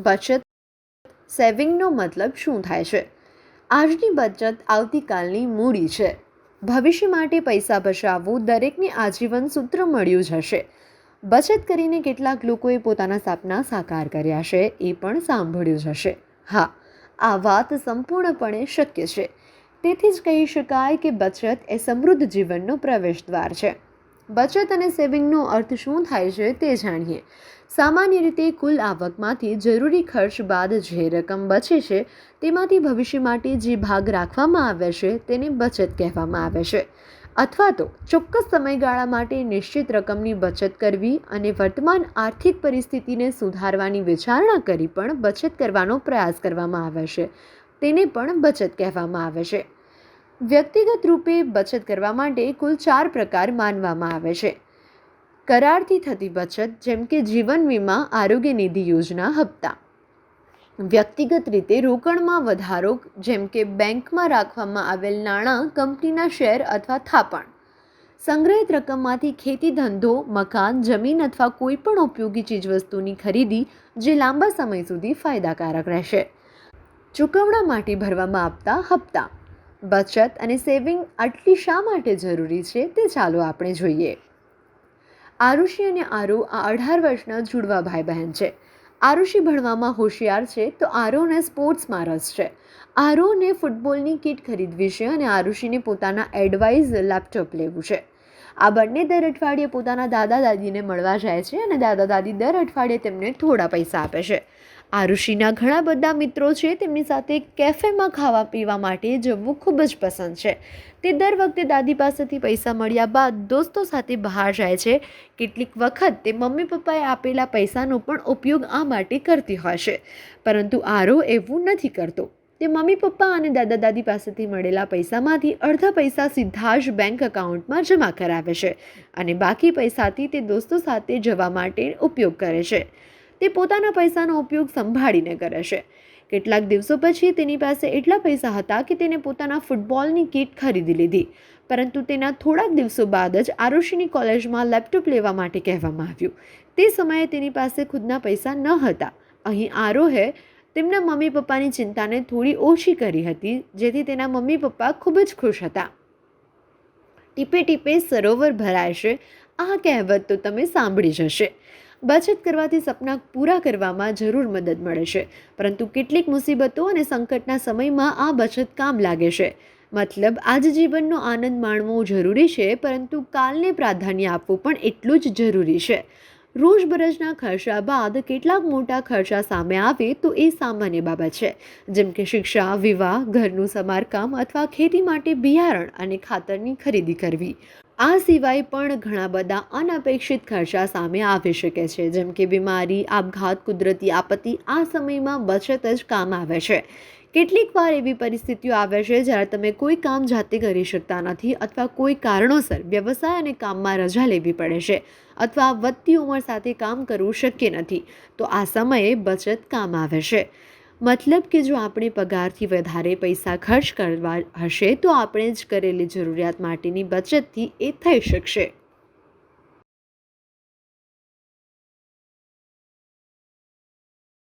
બચત સેવિંગનો મતલબ શું થાય છે? આજની બચત આવતીકાલની મૂડી છે. ભવિષ્ય માટે પૈસા બચાવવું દરેકને આજીવન સૂત્ર મળ્યું જ હશે. બચત કરીને કેટલાક લોકોએ પોતાના સપના સાકાર કર્યા છે એ પણ સાંભળ્યું જ હશે. હા, આ વાત સંપૂર્ણપણે શક્ય છે. તેથી જ કહી શકાય કે બચત એ સમૃદ્ધ જીવનનો પ્રવેશદ્વાર છે. બચત અને સેવિંગનો અર્થ શું થાય છે તે જાણીએ. સામાન્ય રીતે કુલ આવકમાંથી જરૂરી ખર્ચ બાદ જે રકમ બચે છે તેમાંથી ભવિષ્ય માટે જે ભાગ રાખવામાં આવે છે તેને બચત કહેવામાં આવે છે. અથવા તો ચોક્કસ સમયગાળા માટે નિશ્ચિત રકમની બચત કરવી અને વર્તમાન આર્થિક પરિસ્થિતિને સુધારવાની વિચારણા કરી પણ બચત કરવાનો પ્રયાસ કરવામાં આવે છે તેને પણ બચત કહેવામાં આવે છે. વ્યક્તિગત રૂપે બચત કરવા માટે કુલ 4 પ્રકાર માનવામાં આવે છે. કરારથી થતી બચત, જેમ કે જીવન વીમા, આરોગ્ય નિધિ યોજના, હપ્તા. વ્યક્તિગત રીતે રોકડમાં વધારો, જેમ કે બેંકમાં રાખવામાં આવેલ નાણાં, કંપનીના શેર અથવા થાપણ. સંગ્રહિત રકમમાંથી ખેતી, ધંધો, મકાન, જમીન અથવા કોઈ પણ ઉપયોગી ચીજવસ્તુની ખરીદી જે લાંબા સમય સુધી ફાયદાકારક રહેશે. ચૂકવણા માટે ભરવામાં આવતા હપ્તા. બચત અને સેવિંગ આટલી શા માટે જરૂરી છે તે ચાલો આપણે જોઈએ. આરુષિ અને આરો આ 18 વર્ષના જુડવા ભાઈ બહેન છે. આરુષિ ભણવામાં હોશિયાર છે તો આરોને સ્પોર્ટ્સમાં રસ છે. આરોને ફૂટબોલની કિટ ખરીદવી છે અને આરુષિને પોતાના એડવાઇઝ લેપટોપ લેવું છે. આ બંને દર અઠવાડિયે પોતાના દાદા દાદીને મળવા જાય છે અને દાદા દાદી દર અઠવાડિયે તેમને થોડા પૈસા આપે છે. આરુષિના ઘણા બધા મિત્રો છે, તેમની સાથે કેફેમાં ખાવા પીવા માટે જવું ખૂબ જ પસંદ છે. તે દર વખતે દાદી પાસેથી પૈસા મળ્યા બાદ દોસ્તો સાથે બહાર જાય છે. કેટલીક વખત તે મમ્મી પપ્પાએ આપેલા પૈસાનો પણ ઉપયોગ આ માટે કરતી હોય છે. પરંતુ આરો એવું નથી કરતો. તે મમ્મી પપ્પા અને દાદા દાદી પાસેથી મળેલા પૈસામાંથી અડધા પૈસા સીધા જ બેંક એકાઉન્ટમાં જમા કરાવે છે અને બાકી પૈસાથી તે દોસ્તો સાથે જવા માટે ઉપયોગ કરે છે. તે પોતાના પૈસાનો ઉપયોગ સંભાળીને કરે છે. કેટલાક દિવસો પછી તેની પાસે એટલા પૈસા હતા કે તેને પોતાના ફૂટબોલની કિટ ખરીદી લીધી. પરંતુ તેના થોડાક દિવસો બાદ જ આરુષિની કોલેજમાં લેપટોપ લેવા માટે કહેવામાં આવ્યું. તે સમયે તેની પાસે ખુદના પૈસા ન હતા. અહીં આરોહે તેમના મમ્મી પપ્પાની ચિંતાને થોડી ઓછી કરી હતી, જેથી તેના મમ્મી પપ્પા ખૂબ જ ખુશ હતા. ટીપે ટીપે સરોવર ભરાય છે, આ કહેવત તો તમે સાંભળી જ હશે. બચત કરવાથી સપના પૂરા કરવામાં જરૂર મદદ મળે છે, પરંતુ કેટલીક મુસીબતો અને સંકટના સમયમાં આ બચત કામ લાગે છે. મતલબ આજ જીવનનો આનંદ માણવો જરૂરી છે, પરંતુ કાલને પ્રાધાન્ય આપવું પણ એટલું જ જરૂરી છે. રોજબરોજના ખર્ચા બાદ કેટલાક મોટા ખર્ચા સામે આવે તો એ સામાન્ય બાબત છે, જેમ કે શિક્ષા, વિવાહ, ઘરનું સમારકામ અથવા ખેતી માટે બિયારણ અને ખાતરની ખરીદી કરવી. આ સિવાય પણ ઘણા બધા અનપેક્ષિત ખર્ચા સામે આવી શકે છે, જેમ કે બીમારી, આપઘાત, કુદરતી આપત્તિ. આ સમયમાં બચત જ કામ આવે છે. કેટલીક વાર એવી પરિસ્થિતિઓ આવે છે જ્યારે તમે કોઈ કામ જાતે કરી શકતા નથી અથવા કોઈ કારણોસર વ્યવસાય અને કામમાં રજા લેવી પડે છે અથવા વધતી ઉંમર સાથે કામ કરવું શક્ય નથી, તો આ સમયે બચત કામ આવે છે. મતલબ કે જો આપણે પગારથી વધારે પૈસા ખર્ચ કરવા હશે તો આપણે જ કરેલી જરૂરિયાત માટેની બચતથી એ થઈ શકશે.